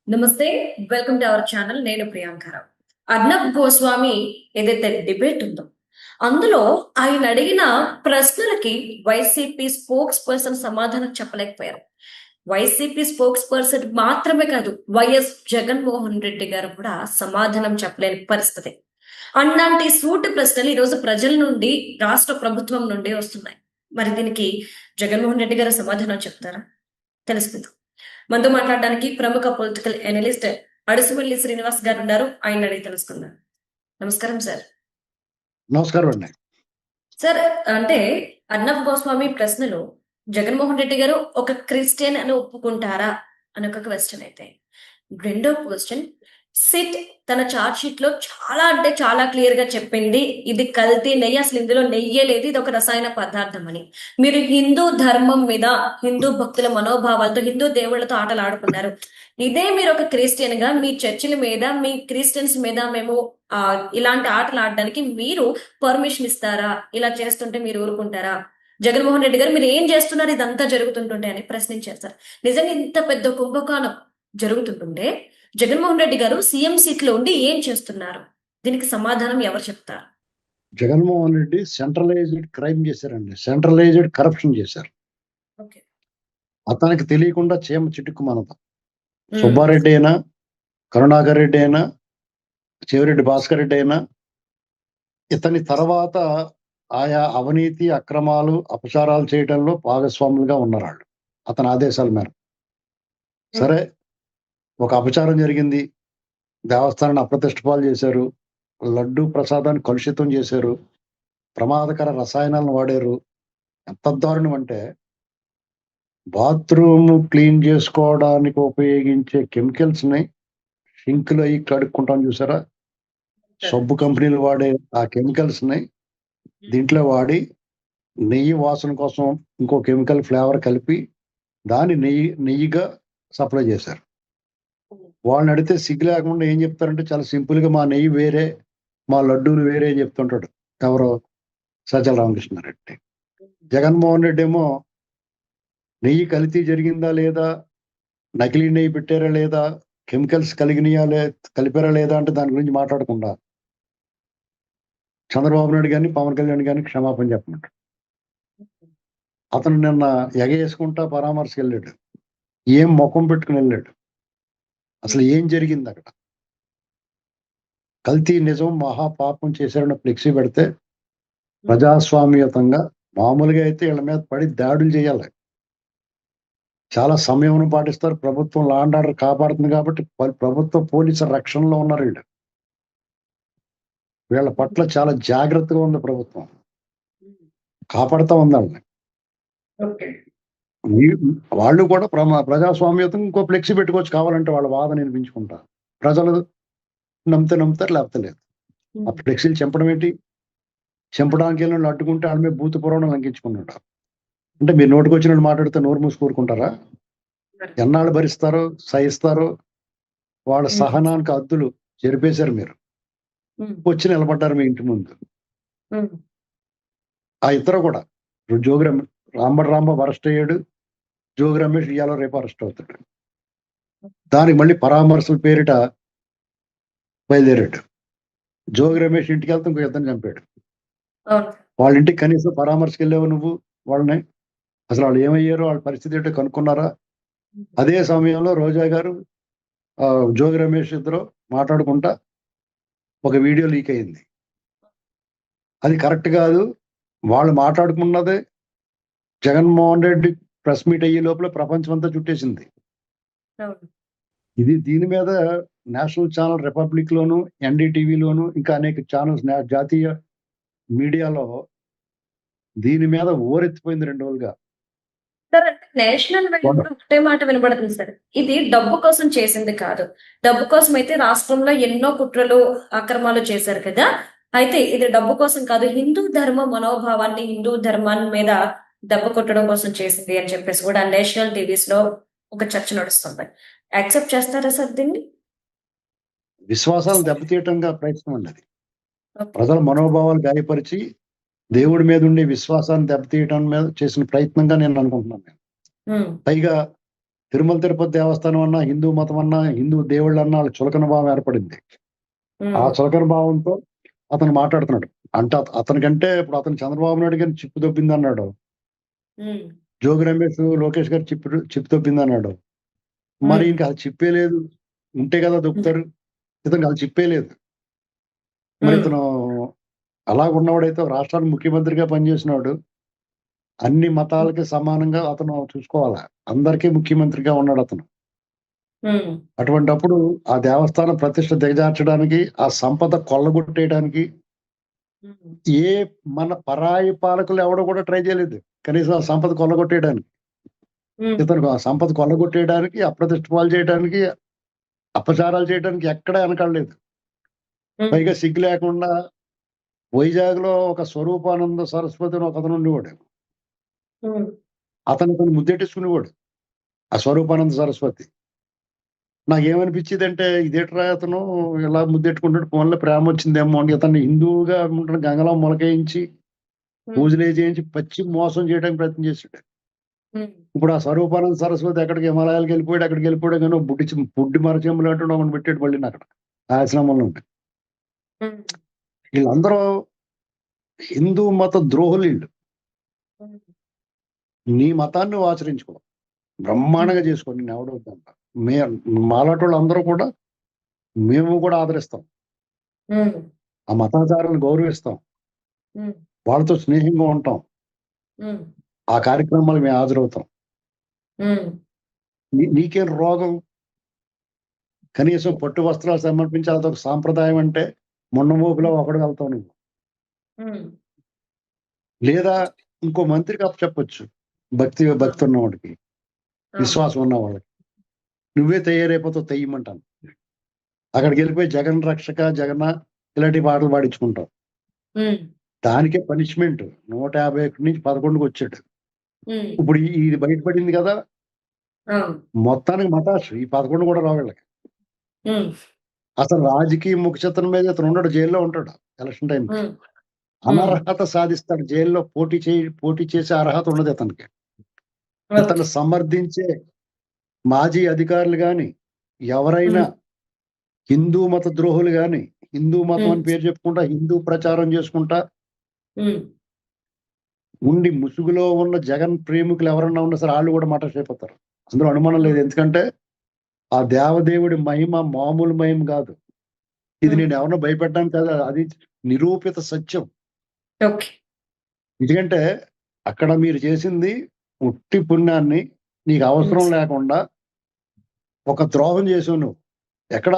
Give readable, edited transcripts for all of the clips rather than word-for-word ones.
నమస్తే. Welcome to our channel. నేను ప్రియాంకరావు. అర్నబ్ గోస్వామి ఏదైతే డిబేట్ ఉందో, అందులో ఆయన అడిగిన ప్రశ్నలకి వైసీపీ స్పోక్స్ పర్సన్ సమాధానం చెప్పలేకపోయారు. వైసీపీ స్పోక్స్ పర్సన్ మాత్రమే కాదు, వైఎస్ జగన్మోహన్ రెడ్డి గారు కూడా సమాధానం చెప్పలేని పరిస్థితి. అలాంటి సూటి ప్రశ్నలు ఈరోజు ప్రజల నుండి, రాష్ట్ర ప్రభుత్వం నుండి వస్తున్నాయి. మరి దీనికి జగన్మోహన్ రెడ్డి గారు సమాధానం చెప్తారా? తెలుసుకుందాం. మనతో మాట్లాడడానికి ప్రముఖ పొలిటికల్ అనలిస్ట్ అడుసుమల్లి శ్రీనివాస్ గారు ఉన్నారు. ఆయన అడిగి తెలుసుకుందాం. నమస్కారం సార్. నమస్కారం అండి. సార్, అంటే అర్నబ్ గోస్వామి ప్రశ్నలో జగన్మోహన్ రెడ్డి గారు ఒక క్రిస్టియన్ అని ఒప్పుకుంటారా అని ఒక క్వశ్చన్ అయితే, రెండో క్వశ్చన్, సిట్ తన చార్జ్ షీట్ లో చాలా అంటే చాలా క్లియర్ గా చెప్పింది ఇది కల్తీ నెయ్యి, అసలు ఇందులో నెయ్యే లేదు, ఇది ఒక రసాయన పదార్థం అని. మీరు హిందూ ధర్మం మీద, హిందూ భక్తుల మనోభావాలతో, హిందూ దేవుళ్ళతో ఆటలు ఆడుకున్నారు. ఇదే మీరు ఒక క్రిస్టియన్ గా మీ చర్చిల మీద, మీ క్రిస్టియన్స్ మీద మేము ఇలాంటి ఆటలు ఆడడానికి మీరు పర్మిషన్ ఇస్తారా? ఇలా చేస్తుంటే మీరు ఊరుకుంటారా? జగన్మోహన్ రెడ్డి గారు మీరు ఏం చేస్తున్నారు ఇదంతా జరుగుతుంటుంటే అని ప్రశ్నించారు సార్. నిజంగా ఇంత పెద్ద కుంభకోణం జరుగుతుంటుంటే జగన్మోహన్ రెడ్డి గారు సీఎం సీట్ లో ఉండి ఏం చేస్తున్నారు? దీనికి సమాధానం ఎవరు చెప్తారు? జగన్మోహన్ రెడ్డి సెంట్రలైజ్డ్ క్రైమ్ చేశారండి. సెంట్రలైజ్డ్ కరప్షన్ చేశారు. అతనికి తెలియకుండా చీమ చిటుక్కుమనత. సుబ్బారెడ్డి అయినా, కరుణాకర్ రెడ్డి అయినా, చెవిరెడ్డి భాస్కర్ రెడ్డి అయినా, ఇతని తర్వాత ఆయా అవినీతి, అక్రమాలు, అపచారాలు చేయడంలో భాగస్వాములుగా ఉన్నారు వాళ్ళు, అతని ఆదేశాల మేరకు. సరే, ఒక అపచారం జరిగింది, దేవస్థానాన్ని అప్రతిష్ట పాలు చేశారు, లడ్డు ప్రసాదాన్ని కలుషితం చేశారు, ప్రమాదకర రసాయనాలను వాడారు. ఎంత దారుణం అంటే, బాత్రూమ్ క్లీన్ చేసుకోవడానికి ఉపయోగించే కెమికల్స్ ని షింకులు అయ్యి కడుక్కుంటాం చూసారా, సబ్బు కంపెనీలు వాడే ఆ కెమికల్స్ ని దీంట్లో వాడి నెయ్యి వాసన కోసం ఇంకో కెమికల్ ఫ్లేవర్ కలిపి దాన్ని నెయ్యిగా సప్లై చేశారు. వాళ్ళని అడిగితే సిగ్గు లేకుండా ఏం చెప్తారంటే, చాలా సింపుల్ గా మా నెయ్యి వేరే, మా లడ్డూలు వేరే చెప్తుంటాడు ఎవరో సజ్జల రామకృష్ణారెడ్డి. జగన్మోహన్ రెడ్డి ఏమో నెయ్యి కల్తీ జరిగిందా లేదా, నకిలీ నెయ్యి పెట్టారా లేదా, కెమికల్స్ కలిపారా లేదా అంటే దాని గురించి మాట్లాడకుండా చంద్రబాబు నాయుడు గారిని, పవన్ కళ్యాణ్ గారిని క్షమాపణ చెప్పమంటాడు. అతను నిన్న ఎగేసుకుంటా పరామర్శకు వెళ్ళాడు. ఏం ముఖం పెట్టుకుని వెళ్ళాడు? అసలు ఏం జరిగింది అక్కడ? కల్తీ నిజం మహాపాపం చేశారన్న ఫ్లెక్సీ పెడితే ప్రజాస్వామ్యతంగా, మామూలుగా అయితే వీళ్ళ మీద పడి దాడులు చేయాలి, చాలా సమయం పాటిస్తారు. ప్రభుత్వం లా అండ్ ఆర్డర్ కాపాడుతుంది కాబట్టి ప్రభుత్వ పోలీసుల రక్షణలో ఉన్నారు వీళ్ళు. వీళ్ళ పట్ల చాలా జాగ్రత్తగా ఉంది ప్రభుత్వం, కాపాడుతూ ఉంది వాళ్ళని. వాళ్ళు కూడా ప్రజాస్వామ్యతంగా ఇంకో ఫ్లెక్సీ పెట్టుకోవచ్చు కావాలంటే, వాళ్ళ వాదన వినిపించుకుంటా. ప్రజలు నమ్ముతారు, లేకపోతే లేదు. ఆ ఫ్లెక్సీలు చంపడం ఏంటి? చంపడానికి వెళ్ళిన అడ్డుకుంటే వాళ్ళ మీద భూత పురాణం లంకించుకున్నాడు. అంటే మీరు నోటికి వచ్చినట్టు మాట్లాడితే నోరు మూసి కూరుకుంటారా? ఎన్నాళ్ళు భరిస్తారో, సహిస్తారో? వాళ్ళ సహనానికి హద్దులు చెరిపేశారు. మీరు వచ్చి నిలబడ్డారు మీ ఇంటి ముందు. ఆ ఇద్దరు కూడా, జోగి రాంబాబు అరెస్ట్ అయ్యాడు, జోగి రమేష్ ఇవాళ రేపు అరెస్ట్ అవుతాడు. దానికి మళ్ళీ పరామర్శల పేరిట బయలుదేరాడు. జోగి రమేష్ ఇంటికి వెళ్తే ఇంకో ఇద్దరిని చంపాడు. వాళ్ళ ఇంటికి కనీసం పరామర్శకు వెళ్ళావు నువ్వు? వాళ్ళని అసలు వాళ్ళు ఏమయ్యారో, వాళ్ళ పరిస్థితి ఏంటో కనుక్కున్నారా? అదే సమయంలో రోజా గారు, జోగి రమేష్ ఇద్దరు మాట్లాడుకుంటా ఒక వీడియో లీక్ అయింది. అది కరెక్ట్ కాదు. వాళ్ళు మాట్లాడుకున్నదే జగన్మోహన్ రెడ్డి ప్రెస్ మీట్ అయ్యే లోపల ప్రపంచం అంతా చుట్టేసింది. దీని మీద నేషనల్ ఛానల్ రిపబ్లిక్ లోను, ఎన్డీటీవీలోను, ఇంకా అనేక ఛానల్స్, జాతీయ మీడియాలో దీని మీద ఓరెత్తిపోయింది 2 రోజులుగా. సార్, అంటే నేషనల్ వైడ్ ఒకటే మాట వినబడుతుంది సార్, ఇది డబ్బు కోసం చేసింది కాదు. డబ్బు కోసం అయితే రాష్ట్రంలో ఎన్నో కుట్రలు, అక్రమాలు చేశారు కదా. అయితే ఇది డబ్బు కోసం కాదు, హిందూ ధర్మ మనోభావాన్ని, హిందూ ధర్మాన్ని మీద దెబ్బ కొట్టడం కోసం చేసింది అని చెప్పేసి కూడా నేషనల్ టీవీస్ లో ఒక చర్చ నడుస్తుంది. యాక్సెప్ట్ చేస్తారా సార్ దీన్ని? విశ్వాసాలు దెబ్బతీయటంగా ప్రయత్నం అండి. అది ప్రజల మనోభావాలు గాయపరిచి దేవుడి మీద ఉండే విశ్వాసాన్ని దెబ్బతీయటం మీద చేసిన ప్రయత్నంగా నేను అనుకుంటున్నాను. పైగా తిరుమల తిరుపతి దేవస్థానం అన్నా, హిందూ మతం అన్నా, హిందూ దేవుళ్ళు అన్నా వాళ్ళకి చులకన భావం ఏర్పడింది. ఆ చులకన భావంతో అతను మాట్లాడుతున్నాడు. అంటే అతనికంటే ఇప్పుడు అతను చంద్రబాబు నాయుడు గారిని చిప్పు దొబ్బిందన్నాడు. జోగి రమేష్, లోకేష్ గారు చిప్పు దొబ్బిందన్నాడు. మరి ఇంకా అది చిప్పే లేదు. ఉంటే కదా దొబ్బుతారు. ఇతనికి అది చిప్పే లేదు. మరి ఇతను అలాగున్నవాడైతే రాష్ట్రానికి ముఖ్యమంత్రిగా పనిచేసినవాడు. అన్ని మతాలకి సమానంగా అతను చూసుకోవాలా. అందరికీ ముఖ్యమంత్రిగా ఉన్నాడతను. అటువంటప్పుడు ఆ దేవస్థానం ప్రతిష్ఠ దిగజార్చడానికి, ఆ సంపద కొల్లగొట్టేయడానికి ఏ మన పరాయి పాలకులు ఎవడు కూడా ట్రై చేయలేదు. కనీసం ఆ సంపద కొల్లగొట్టేయడానికి. ఇతను ఆ సంపద కొల్లగొట్టేయడానికి, అప్రతిష్ట పాలు చేయడానికి, అపచారాలు చేయడానికి ఎక్కడా వెనకాడలేదు. పైగా సిగ్గు లేకుండా వైజాగ్‌లో ఒక స్వరూపానంద సరస్వతి అని ఒకతను ఉండేవాడు. అతను ముద్దెట్టేసుకునేవాడు. ఆ స్వరూపానంద సరస్వతి. నాకేమనిపించేదంటే ఇదేట్రా అతను ఇలా ముద్దెట్టుకుంటాడు, పోన్లే ప్రేమొచ్చిందేమో అని ఇతన్ని హిందువుగా ఉంటున్న గంగలో మొలకేయించి, పూజలే చేయించి పచ్చి మోసం చేయడానికి ప్రయత్నం చేసాడు. ఇప్పుడు ఆ స్వరూపానంద సరస్వతి ఎక్కడికి హిమాలయాలకెళ్ళిపోయాడు, అక్కడికెళ్ళిపోయాడు గాని బుడ్డి మరచెంబులు అంటూ ఒకడిని పెట్టాడు మళ్ళీనక్కడ. ఆ ఆశ్రమంలో ఉండి. వీళ్ళందరూ హిందూ మత ద్రోహులీళ్ళు. నీ మతాన్ని నువ్వు ఆచరించుకో. బ్రహ్మాండంగా చేసుకో. నిన్నెవడు వద్దంట. మే మాలాటోళ్ళందరూ కూడా మేము కూడా ఆదరిస్తాం. ఆ మతాచారాలను గౌరవిస్తాం. వాళ్ళతో స్నేహంగా ఉంటాం. ఆ కార్యక్రమాలకు మేము హాజరవుతాం. నీకేం రోగం? కనీసం పట్టు వస్త్రాలు సమర్పించి అదొక సాంప్రదాయం అంటే మొండమోపులో ఒకడు వెళ్తావు నువ్వు. లేదా ఇంకో మంత్రికి అప్పచెప్పొచ్చు. భక్తి ఉన్నవాడికి, విశ్వాసం ఉన్నవాడికి. నువ్వే తయారైపోతావు తెయ్యమంటాను. అక్కడికెళ్ళిపోయి జగన్ రక్షక, జగన్న ఇలాంటి పాటలు పాడించుకుంటావు. దానికే పనిష్మెంట్ 151 నుంచి 11కి వచ్చాడు. ఇప్పుడు ఇది బయటపడింది కదా! మొత్తానికి మటాష్. ఈ 11 కూడా రావు వీళ్ళకి. అసలు రాజకీయ ముఖచిత్రం మీద ఇతను ఉండడు. జైల్లో ఉంటాడు ఎలక్షన్ టైంకి. అనర్హత సాధిస్తాడు. జైల్లో పోటీ చేసే అర్హత ఉండదు ఇతనికి. ఇతను సమర్థించే మాజీ అధికారులు గాని, ఎవరైనా హిందూ మత ద్రోహులు గాని, హిందూ మతం అని పేరు చెప్పుకుంటా, హిందూ ప్రచారం చేసుకుంటా ఉండి ముసుగులో ఉన్న జగన్ ప్రేమికులు ఎవరన్నా ఉన్నా సరే ఆళ్ళు కూడా మటాష్ అయిపోతారు. అందులో అనుమానం లేదు. ఎందుకంటే ఆ దేవదేవుడి మహిమ మామూలు మహిమ కాదు. ఇది నేను ఎవరినో భయపెట్టడానికి కాదు. అది నిరూపిత సత్యం. ఎందుకంటే అక్కడ మీరు చేసింది ఉట్టి పుణ్యాన్ని నీకు అవసరం లేకుండా ఒక ద్రోహం చేసావు నువ్వు. ఎక్కడ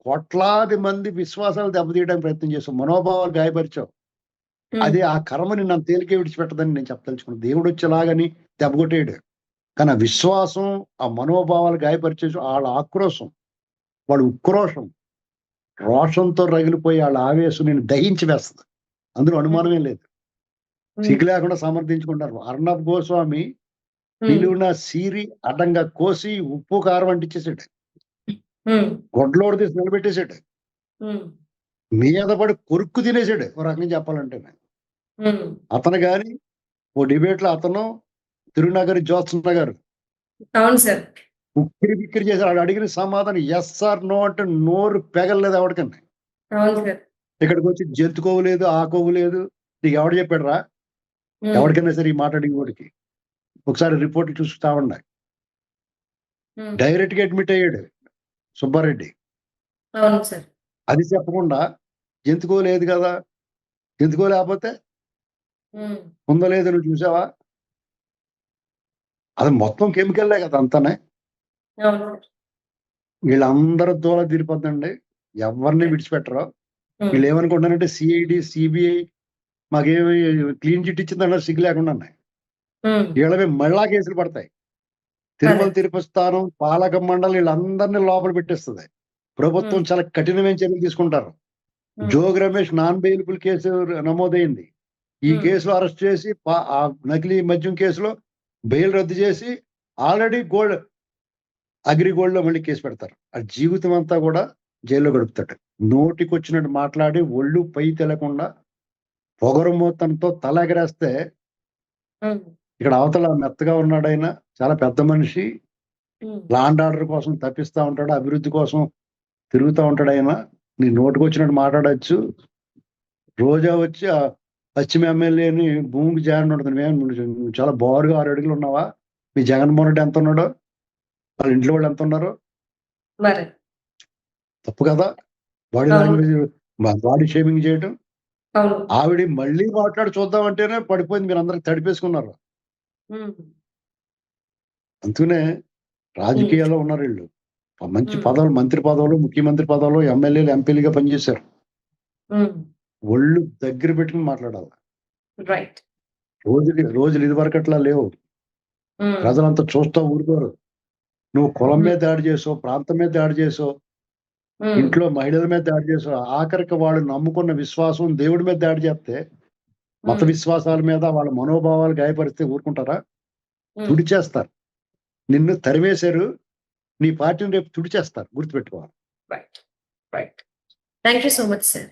కోట్లాది మంది విశ్వాసాలు దెబ్బతీయడానికి ప్రయత్నం చేసావు. మనోభావాలు గాయపరిచావు. అది ఆ కర్మ నిన్ను అంత తేలికే విడిచిపెట్టదని నేను చెప్పదలుచుకున్నాను. దేవుడు వచ్చేలాగని దెబ్బకొట్టేయడు. కానీ ఆ విశ్వాసం, ఆ మనోభావాలు గాయపరిచేసి వాళ్ళ ఆక్రోశం, వాళ్ళ ఉక్రోషం, రోషంతో రగిలిపోయి వాళ్ళ ఆవేశం నేను దహించి వేస్తది. అందులో అనుమానమే లేదు. సిగ్గు లేకుండా సమర్థించుకుంటారు. అర్ణబ్ గోస్వామి నిలువున సీరి అడ్డంగా కోసి ఉప్పు కారం అంటించేసాడు. గొడ్లోడు తీసి నిలబెట్టేశాడు. మీద పడి కొరుక్కు తినేసాడు. ఒక రకంగా చెప్పాలంటే అతను గాని ఓ డిబేట్ లో అతను తిరునగరి జ్యోత్స్న గారు అవును సార్. ఉక్కిరి బిక్కిరి చేశారు. ఆడు అడిగిన సమాధానం ఎస్ ఆర్ నో అంటే నోరు పెగలలేదు ఎవరికన్నా. అవును సార్. ఇక్కడికి వచ్చి జంతు కొవ్వు లేదు, ఆ కొవ్వు లేదు. నీకు ఎవడు చెప్పాడు రా? ఎవరికైనా సరే ఈ మాట అడిగి వాడికి ఒకసారి రిపోర్ట్లు చూస్తా ఉన్నాయి. డైరెక్ట్ గా అడ్మిట్ అయ్యాడు సుబ్బారెడ్డి. అవును సార్. అది చెప్పకుండా జంతుకో లేదు కదా, జంతుకో లేకపోతే ఉందో లేదో నువ్వు చూసావా? అది మొత్తం కెమికల్లే కదా అంతానే. వీళ్ళందరూ దూల తీరిపోద్దండి. ఎవరిని విడిచిపెట్టరు. వీళ్ళు ఏమనుకుంటున్నారంటే సిఐడి, సిబిఐ మాకేమి క్లీన్ చిట్ ఇచ్చిందన్నారు సిగ్గు లేకుండా. వీళ్ళవి మళ్ళా కేసులు పడతాయి. తిరుమల తిరుపతి స్థానం, పాలక మండలి వీళ్ళందరినీ లోపల పెట్టేస్తుంది. ప్రభుత్వం చాలా కఠినమైన చర్యలు తీసుకుంటారు. Jogi Ramesh non bailable case నమోదైంది. ఈ కేసులో అరెస్ట్ చేసి ఆ నకిలీ మద్యం కేసులో బెయిల్ రద్దు చేసి ఆల్రెడీ అగ్రిగోల్డ్ లో మళ్ళీ కేసు పెడతారు. ఆ జీవితం అంతా కూడా జైల్లో గడుపుతాడు. నోటికొచ్చినట్టు మాట్లాడి ఒళ్ళు పై తెలకుండా పొగరు మూతంతో తల ఎగరేస్తే ఇక్కడ అవతల మెత్తగా ఉన్నాడైనా చాలా పెద్ద మనిషి, లా అండ్ ఆర్డర్ కోసం తప్పిస్తా ఉంటాడు, అభివృద్ధి కోసం తిరుగుతూ ఉంటాడు ఆయన. నీ నోటికి వచ్చినట్టు మాట్లాడచ్చు. రోజా వచ్చి ఆ పశ్చిమ ఎమ్మెల్యేని భూమికి జారిన ఉంటుంది. నువ్వు చాలా బారుగా 6 అడుగులు ఉన్నావా? మీ జగన్మోహన్ రెడ్డి ఎంత ఉన్నాడు? వాళ్ళ ఇంట్లో వాళ్ళు ఎంత ఉన్నారు? మరి తప్పు కదా బాడీ అవును. లాంగ్వేజ్, బాడీ షేమింగ్ చేయడం. అవును. ఆవిడ మళ్ళీ మాట్లాడి చూద్దాం అంటేనే పడిపోయింది. మీరు అందరికి తడిపేసుకున్నారు. ఉమ్, అందుకనే రాజకీయాల్లో ఉన్నారు వీళ్ళు. మంచి ఉమ్, పదవులు, మంత్రి పదవులు, ముఖ్యమంత్రి పదవులు, ఎమ్మెల్యేలు, ఎంపీలుగా పనిచేశారు. ఉమ్, ఒళ్ళు దగ్గర పెట్టుకుని మాట్లాడాలి. రైట్. రోజులు ఇది వరకు అట్లా లేవు. ఉమ్, ప్రజలంతా చూస్తూ ఊరుకోరు. నువ్వు కులం ఉమ్, మీద దాడి చేసావు, ప్రాంతం మీద దాడి చేసావు, ఉమ్, ఇంట్లో మహిళల మీద దాడి చేసావు, ఆఖరికి వాళ్ళు నమ్ముకున్న విశ్వాసం దేవుడి మీద దాడి చేస్తే, మత ఉమ్, విశ్వాసాల మీద వాళ్ళ మనోభావాలు గాయపరిస్తే ఊరుకుంటారా? ఉమ్, తుడిచేస్తారు. నిన్ను తరివేశారు, నీ పార్టీని రేపు తుడిచేస్తారు. గుర్తుపెట్టుకోవాలి. Right. Right. Thank you so much sir.